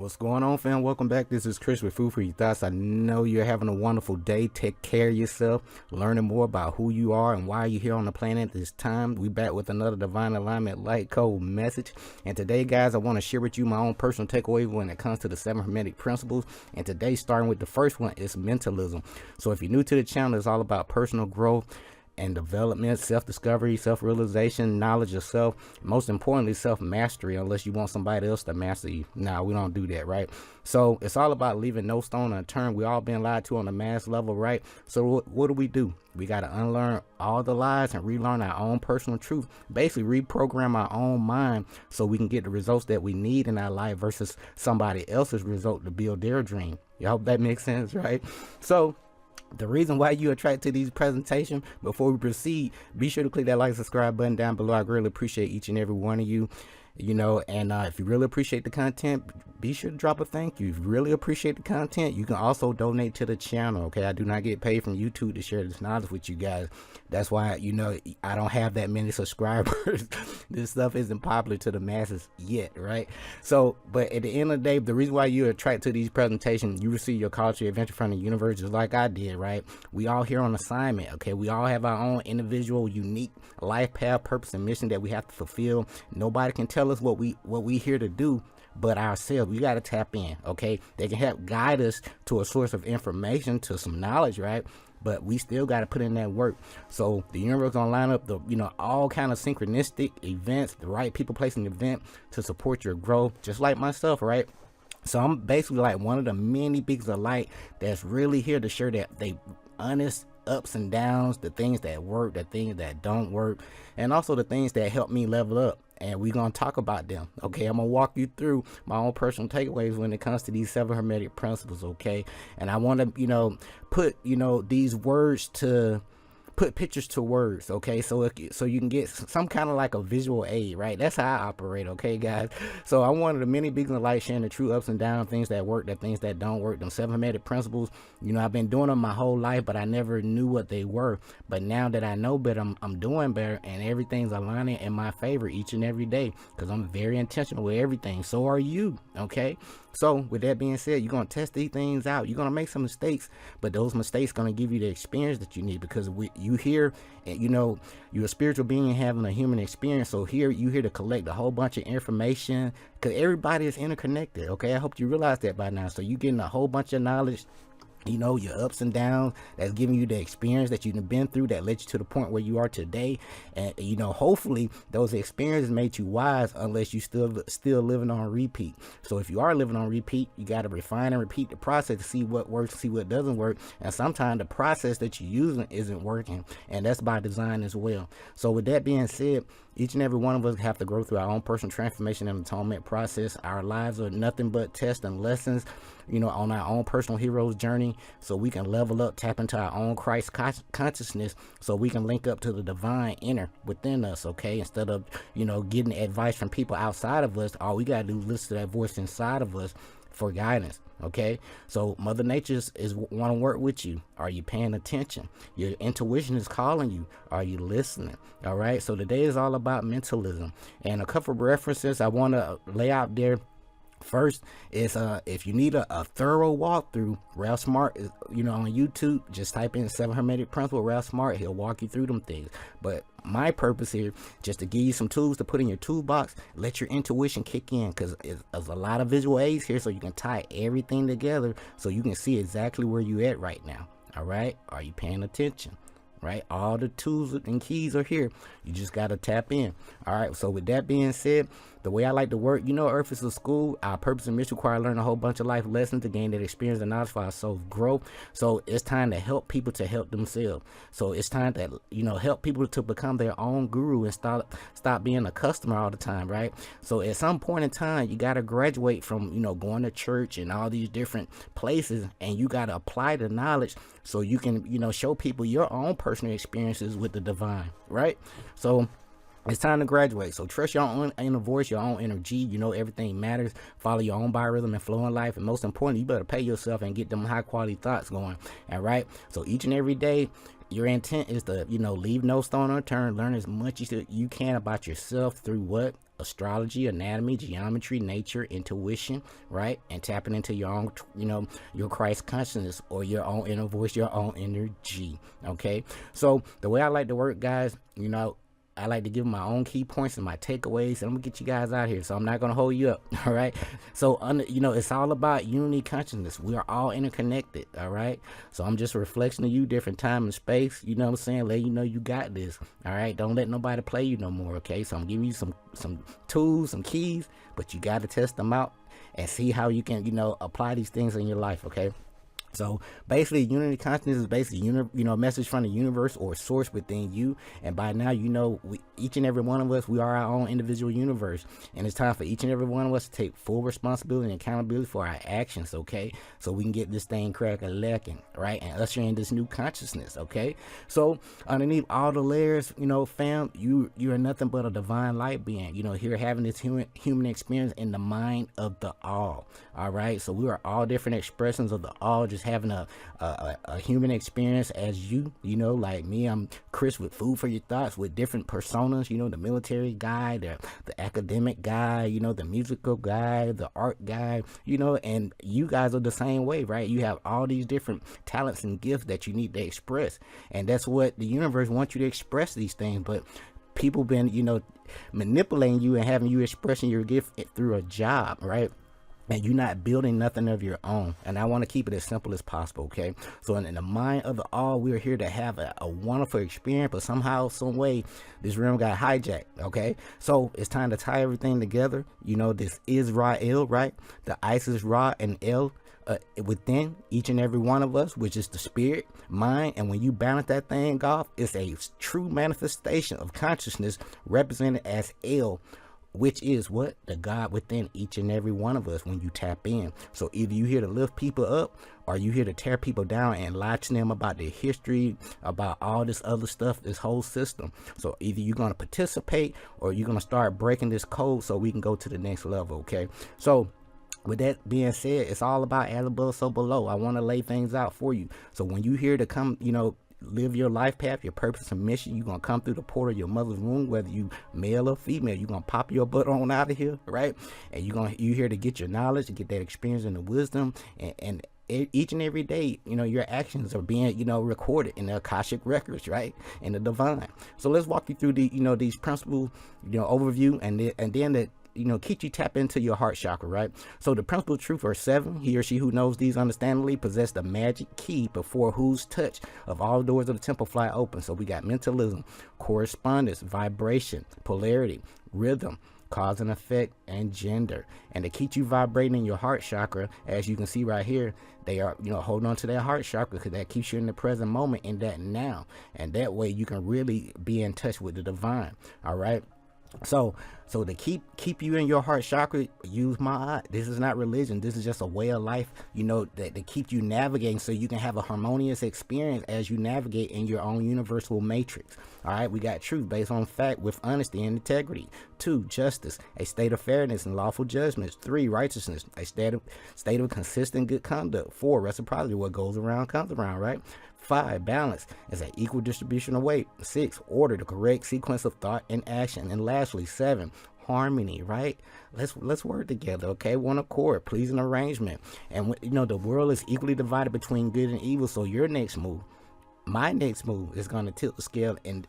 What's going on, fam? Welcome back. This is Chris with F4YT. I know you're having a wonderful day. Take care of yourself, learning more about who you are and why you're here on the planet this time. We back with another Divine Alignment Light Code message. And today, guys, I want to share with you my own personal takeaway when it comes to the 7 Hermetic principles. And today, starting with the first one, is mentalism. So if you're new to the channel, it's all about personal growth and development, self-discovery, self-realization, knowledge of self, most importantly, self-mastery, unless you want somebody else to master you. Nah, we don't do that, right? So it's all about leaving no stone unturned. We all been lied to on a mass level, right? So what do? We got to unlearn all the lies and relearn our own personal truth, basically reprogram our own mind so we can get the results that we need in our life versus somebody else's result to build their dream. You hope that makes sense, right? So the reason why you attract to these presentations, before we proceed, be sure to click that like, subscribe button down below. I really appreciate each and every one of you, and if you really appreciate the content, be sure to drop a thank you. If you really appreciate the content, you can also donate to the channel. Okay, I do not get paid from YouTube to share this knowledge with you guys. That's why, I don't have that many subscribers. This stuff isn't popular to the masses yet, right? So, but at the end of the day, the reason why you attract to these presentations, you receive your culture adventure from the universe just like I did, right? We all here on assignment, okay? We all have our own individual, unique life path, purpose, and mission that we have to fulfill. Nobody can tell us what we here to do but ourselves. We got to tap in, okay? They can help guide us to a source of information, to some knowledge, right? But we still got to put in that work. So the universe gonna line up the all kind of synchronistic events, the right people, place, and event to support your growth, just like myself, right? So I'm basically like one of the many beacons of light that's really here to share that they honest ups and downs, the things that work, the things that don't work, and also the things that help me level up. And we're going to talk about them, okay? I'm going to walk you through my own personal takeaways when it comes to these 7 Hermetic principles, okay? And I want to, put, these words to put pictures to words, okay? So you can get some kind of like a visual aid, right? That's how I operate, okay, guys? So I'm one of the many beacons of light sharing the true ups and downs, things that work, the things that don't work, them 7 Hermetic principles. I've been doing them my whole life, but I never knew what they were. But now that I know better, I'm doing better, and everything's aligning in my favor each and every day because I'm very intentional with everything. So are you, okay? So with that being said, you're going to test these things out. You're going to make some mistakes, but those mistakes going to give you the experience that you need, because you here, and you're a spiritual being having a human experience. So here you here to collect a whole bunch of information, because everybody is interconnected, okay? I hope you realize that by now. So you're getting a whole bunch of knowledge, your ups and downs, that's giving you the experience that you've been through that led you to the point where you are today. And hopefully those experiences made you wise, unless you still living on repeat. So if you are living on repeat, you got to refine and repeat the process to see what works, see what doesn't work. And sometimes the process that you're using isn't working, and that's by design as well. So with that being said, each and every one of us have to go through our own personal transformation and atonement process. Our lives are nothing but tests and lessons, on our own personal hero's journey, so we can level up, tap into our own Christ consciousness, so we can link up to the divine inner within us, okay? Instead of, getting advice from people outside of us, all we got to do is listen to that voice inside of us for guidance, okay? So Mother Nature is want to work with you. Are you paying attention? Your intuition is calling you. Are you listening? All right, so today is all about mentalism, and a couple of references I want to lay out there. First is if you need a thorough walkthrough, Ralph Smart is on YouTube. Just type in 7 Hermetic Principle Ralph Smart. He'll walk you through them things. But my purpose here, just to give you some tools to put in your toolbox, let your intuition kick in, because there's a lot of visual aids here, so you can tie everything together so you can see exactly where you at right now. All right, are you paying attention? Right, all the tools and keys are here. You just got to tap in. All right, so with that being said, the way I like to work, Earth is a school. Our purpose and mission require learn a whole bunch of life lessons to gain that experience and knowledge for our soul's growth. So it's time to help people to help themselves. So it's time to help people to become their own guru and stop being a customer all the time, right? So at some point in time, you got to graduate from going to church and all these different places, and you got to apply the knowledge so you can show people your own personal experiences with the divine, right? So it's time to graduate. So trust your own inner voice, your own energy. Everything matters. Follow your own biorhythm and flow in life. And most importantly, you better pay yourself and get them high quality thoughts going. All right. So each and every day, Your intent is to, leave no stone unturned, learn as much as you can about yourself through what? Astrology, anatomy, geometry, nature, intuition, right? And tapping into your own, your Christ consciousness, or your own inner voice, your own energy, okay? So the way I like to work, guys, I like to give my own key points and my takeaways, and I'm gonna get you guys out here, so I'm not gonna hold you up. All right, so it's all about unity consciousness. We are all interconnected. All right, so I'm just a reflection of you, different time and space, you know what I'm saying? Let you know you got this. All right, don't let nobody play you no more. Okay, so I'm giving you some tools, some keys, but you got to test them out and see how you can apply these things in your life. Okay, so basically, unity consciousness is basically a message from the universe or source within you. And by now, each and every one of us, we are our own individual universe, and it's time for each and every one of us to take full responsibility and accountability for our actions. Okay, so we can get this thing crack-a-lacking, right, and usher in this new consciousness. Okay, so underneath all the layers, fam, you're nothing but a divine light being. Here having this human experience in the mind of the all. All right, so we are all different expressions of the all, just having a human experience as like me. I'm Chris with Food for Your Thoughts, with different personas, the military guy, the academic guy, the musical guy, the art guy, and you guys are the same way, right? You have all these different talents and gifts that you need to express, and that's what the universe wants you to express, these things. But people been manipulating you and having you expressing your gift through a job, right? And you're not building nothing of your own. And I want to keep it as simple as possible, okay? So in the mind of the all, we're here to have a wonderful experience, but somehow, some way, this realm got hijacked, okay? So it's time to tie everything together. This is Ra-El, right? The Isis, Ra, and El within each and every one of us, which is the spirit, mind. And when you balance that thing off, it's a true manifestation of consciousness represented as El, which is what? The God within each and every one of us when you tap in. So either you here to lift people up, or you here to tear people down and lie to them about their history, about all this other stuff, this whole system. So either you're going to participate, or you're going to start breaking this code so we can go to the next level, okay? So with that being said, it's all about as above, so below. I want to lay things out for you. So when you here to come, live your life path, your purpose and mission, you're gonna come through the portal of your mother's womb, whether you male or female. You're gonna pop your butt on out of here, right? And you here to get your knowledge, to get that experience and the wisdom, and each and every day, your actions are being, recorded in the Akashic records, right? In the divine. So let's walk you through these principles, overview, and then the keep you tap into your heart chakra, right? So the principal truth are 7. He or she who knows these understandingly possess the magic key before whose touch of all doors of the temple fly open. So we got mentalism, correspondence, vibration, polarity, rhythm, cause and effect, and gender. And to keep you vibrating in your heart chakra, as you can see right here, they are holding on to that heart chakra, because that keeps you in the present moment, in that now, and that way you can really be in touch with the divine. All right, so to keep you in your heart chakra, use my eye. This is not religion. This is just a way of life, that to keep you navigating, so you can have a harmonious experience as you navigate in your own universal matrix. All right, we got truth based on fact with honesty and integrity. 2, justice, a state of fairness and lawful judgments. 3, righteousness, a state of consistent good conduct. 4, reciprocity, what goes around comes around, right? 5, balance is an equal distribution of weight. 6, order, the correct sequence of thought and action. And lastly, 7, harmony, right? Let's work together, okay? One accord, pleasing arrangement. And the world is equally divided between good and evil. So your next move, my next move, is going to tilt the scale in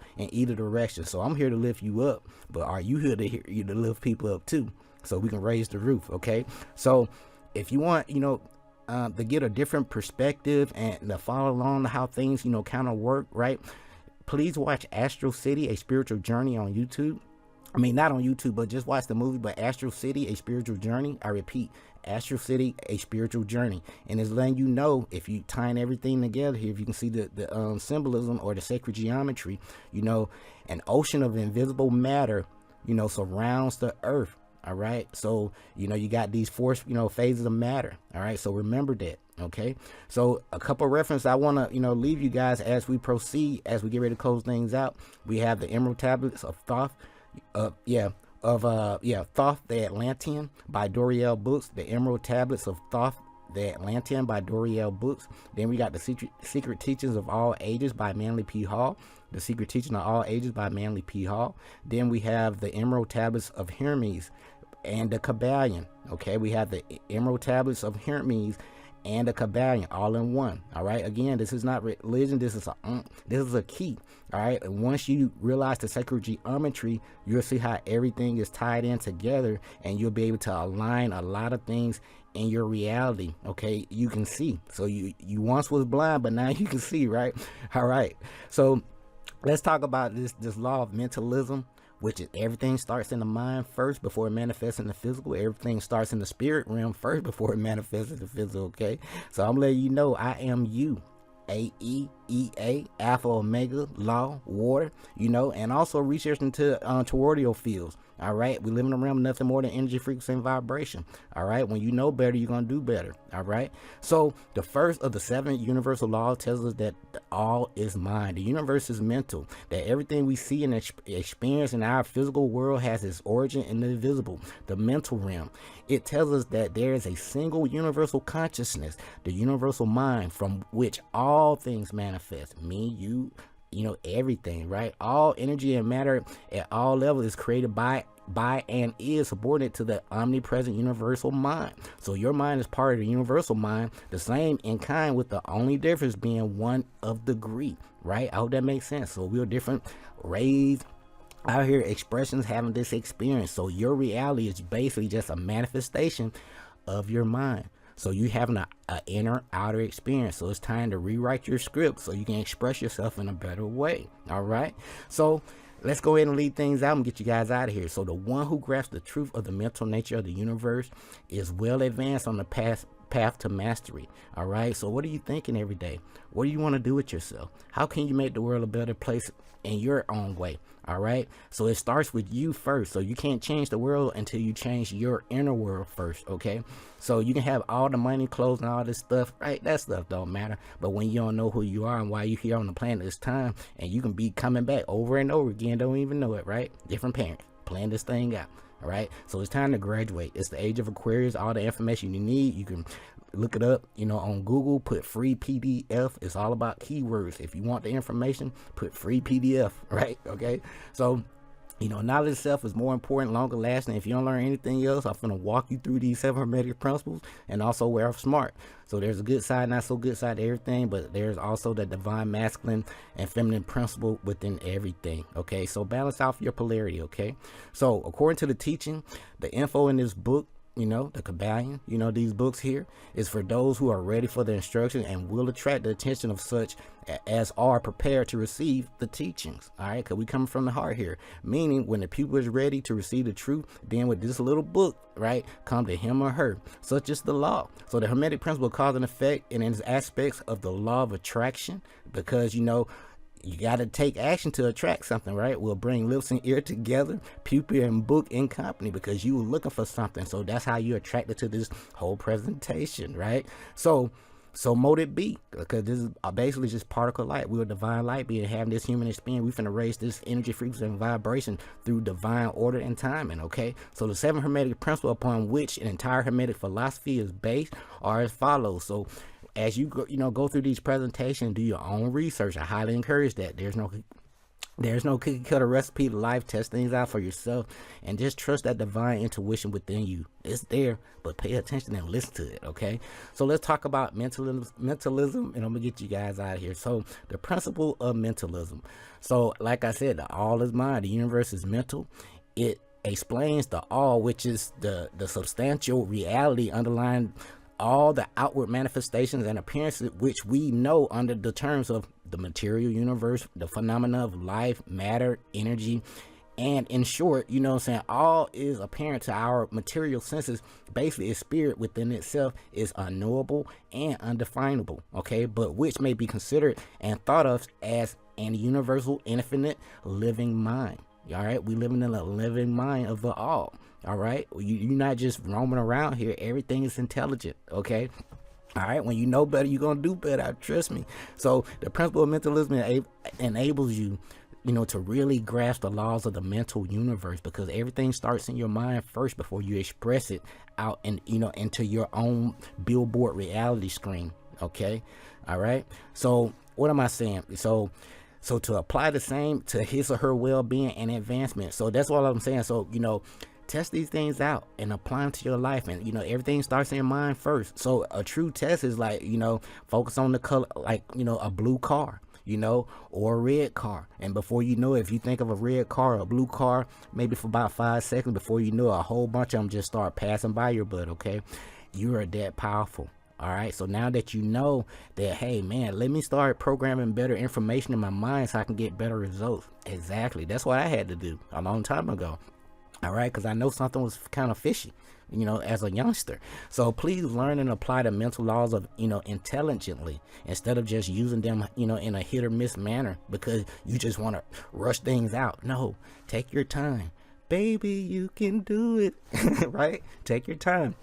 either direction. So I'm here to lift you up, but are you here to lift people up too, so we can raise the roof? Okay, so if you want to get a different perspective and to follow along to how things kind of work, right, please watch Astral City, a spiritual journey on YouTube. I mean, not on YouTube, but just watch the movie. But Astral City, a spiritual journey. I repeat, Astral City, a spiritual journey. And it's letting you know, if you tying everything together here, if you can see the symbolism or the sacred geometry, an ocean of invisible matter, surrounds the earth. All right. So, you got these 4, phases of matter. All right. So remember that. Okay. So a couple of references I want to, leave you guys as we proceed, as we get ready to close things out. We have the Emerald Tablets of Thoth. Thoth the Atlantean by Doriel Books, the Emerald Tablets of Thoth The Atlantean by Doriel Books. Then we got The Secret Teachings of All Ages by Manly P. Hall. The Secret Teaching of All Ages by Manly P. Hall. Then we have The Emerald Tablets of Hermes and the Kabbalion. Okay, we have the Emerald Tablets of Hermes and the Kabbalion all in one. All right, again, this is not religion, this is a key. All right, and once you realize the sacred geometry, you'll see how everything is tied in together, and you'll be able to align a lot of things in your reality. Okay, you can see. So you once was blind, but now you can see, right? All right, so let's talk about this law of mentalism, which is everything starts in the mind first before it manifests in the physical. Everything starts in the spirit realm first before it manifests in the physical. Okay, so I'm letting you know I am you. AEEA, Alpha Omega, Law, Water, you know, and also research into toroidal fields. All right, we live in a realm of nothing more than energy, frequency, and vibration. All right, when you know better, you're gonna do better. All right, so the first of the 7 universal laws tells us that all is mind. The universe is mental. That everything we see and experience in our physical world has its origin in the invisible, the mental realm. It tells us that there is a single universal consciousness, the universal mind, from which all things manifest. Me, you know, everything, right? All energy and matter at all levels is created by and is subordinate to the omnipresent universal mind. So your mind is part of the universal mind, the same in kind, with the only difference being one of degree, right? I hope that makes sense. So we're different rays out here, expressions having this experience. So your reality is basically just a manifestation of your mind. So you having a inner outer experience. So it's time to rewrite your script so you can express yourself in a better way. All right, so let's go ahead and lead things out and get you guys out of here. So the one who grasps the truth of the mental nature of the universe is well advanced on the path to mastery. All right, so what are you thinking every day? What do you want to do with yourself? How can you make the world a better place in your own way? All right, so it starts with you first. So you can't change the world until you change your inner world first. Okay, so you can have all the money, clothes, and all this stuff, right? That stuff don't matter. But when you don't know who you are and why you're here on the planet this time, and you can be coming back over and over again, don't even know it, right? Different parents playing this thing out. All right, so it's time to graduate. It's the age of Aquarius. All the information you need, you can look it up, you know, on Google. Put free PDF. It's all about keywords. If you want the information, put free PDF, right? Okay, so you know, knowledge itself is more important, longer lasting. If you don't learn anything else, I'm going to walk you through these 7 Hermetic principles, and also where I'm smart. So there's a good side, not so good side to everything, but there's also the divine masculine and feminine principle within everything. Okay, so balance out your polarity. Okay, so according to the teaching, the info in this book, you know, the Kabbalion, you know, these books here is for those who are ready for the instruction and will attract the attention of such as are prepared to receive the teachings. All right, because we come from the heart here, meaning when the pupil is ready to receive the truth, then with this little book, right, come to him or her. Such is the law. So the Hermetic principle, cause and effect, and its aspects of the law of attraction, because you know, you got to take action to attract something, right? We'll bring lips and ear together, pupil and book in company, because you were looking for something. So that's how you attracted to this whole presentation, right? So mote it be, because this is basically just particle light. We're a divine light being, having this human experience. We finna raise this energy, frequency, and vibration through divine order and timing. Okay, so the 7 Hermetic principles upon which an entire Hermetic philosophy is based are as follows. So as you go through these presentations, do your own research. I highly encourage that. There's no cookie cutter recipe to life. Test things out for yourself and just trust that divine intuition within you. It's there, but pay attention and listen to it. Okay, so let's talk about mentalism, and I'm gonna get you guys out of here. So the principle of mentalism. So like I said, the all is mind. The universe is mental. It explains the all, which is the substantial reality underlying all the outward manifestations and appearances which we know under the terms of the material universe, the phenomena of life, matter, energy, and in short, you know what I'm saying, all is apparent to our material senses. Basically, its spirit within itself is unknowable and undefinable, okay, but which may be considered and thought of as an universal, infinite, living mind. All right, we living in a living mind of the all. All right, you're not just roaming around here. Everything is intelligent. Okay, all right, when you know better, you're gonna do better. Trust me. So the principle of mentalism enables you to really grasp the laws of the mental universe, because everything starts in your mind first before you express it out and into your own billboard reality screen. Okay. All right. So what am I saying? So to apply the same to his or her well-being and advancement. So that's what I'm saying. So test these things out and apply them to your life, and everything starts in your mind first. So a true test is like focus on the color, like a blue car, or a red car, and before you know it, if you think of a red car or a blue car, maybe for about 5 seconds, before you know it, a whole bunch of them just start passing by your butt. Okay, you are that powerful. All right, so now that you know that, hey man, let me start programming better information in my mind so I can get better results. Exactly, that's what I had to do a long time ago. All right, because I know something was kind of fishy, as a youngster. So please learn and apply the mental laws of, intelligently, instead of just using them, in a hit or miss manner because you just want to rush things out. No, take your time. Baby, you can do it. Right? Take your time.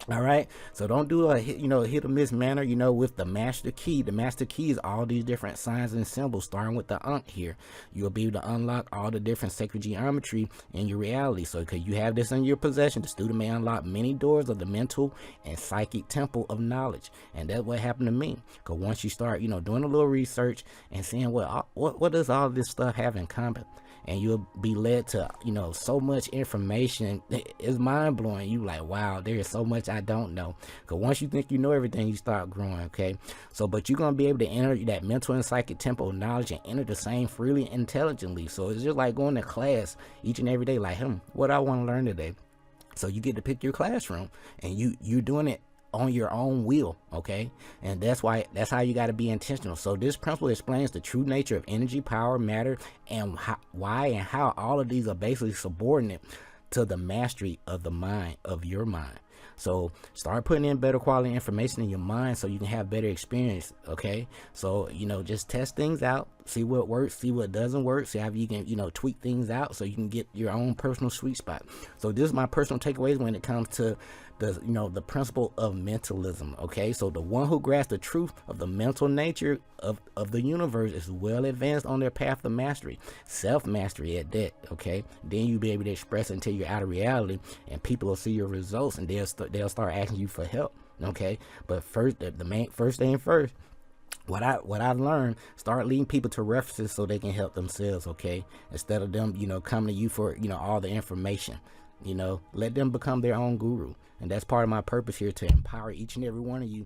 All right, so don't do a hit or miss manner, with the master key. The master key is all these different signs and symbols, starting with the Ankh here. You'll be able to unlock all the different sacred geometry in your reality. So because you have this in your possession, the student may unlock many doors of the mental and psychic temple of knowledge. And that's what happened to me. Because once you start, doing a little research and seeing what does all this stuff have in common, and you'll be led to so much information. It's mind-blowing. You like, wow, there is so much I don't know. Because once you think you know everything, you start growing. Okay, so but you're gonna be able to enter that mental and psychic temple of knowledge and enter the same freely and intelligently. So it's just like going to class each and every day, like, what I want to learn today. So you get to pick your classroom, and you're doing it on your own will. Okay, and that's how you got to be intentional. So this principle explains the true nature of energy, power, matter, and why and how all of these are basically subordinate to the mastery of the mind, of your mind. So start putting in better quality information in your mind so you can have better experience. Okay, so just test things out, see what works, see what doesn't work, see how you can tweak things out so you can get your own personal sweet spot. So this is my personal takeaways when it comes to the principle of mentalism. Okay, so the one who grasps the truth of the mental nature of the universe is well advanced on their path to mastery, self-mastery at that. Okay, then you'll be able to express it until you're out of reality, and people will see your results, and they'll start asking you for help. Okay, but first, first thing first, what I've learned, start leading people to references so they can help themselves. Okay, instead of them coming to you for all the information. Let them become their own guru. And that's part of my purpose here, to empower each and every one of you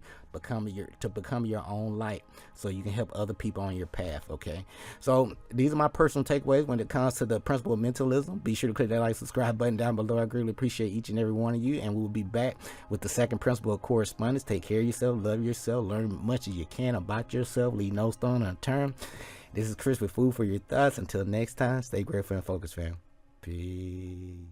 to become your own light, so you can help other people on your path. Okay, so these are my personal takeaways when it comes to the principle of mentalism. Be sure to click that like, subscribe button down below. I greatly appreciate each and every one of you, and we'll be back with the second principle of correspondence. Take care of yourself, love yourself, learn much as you can about yourself, leave no stone unturned. This is Chris with Food for Your Thoughts. Until next time, stay grateful and focused, fam. Peace.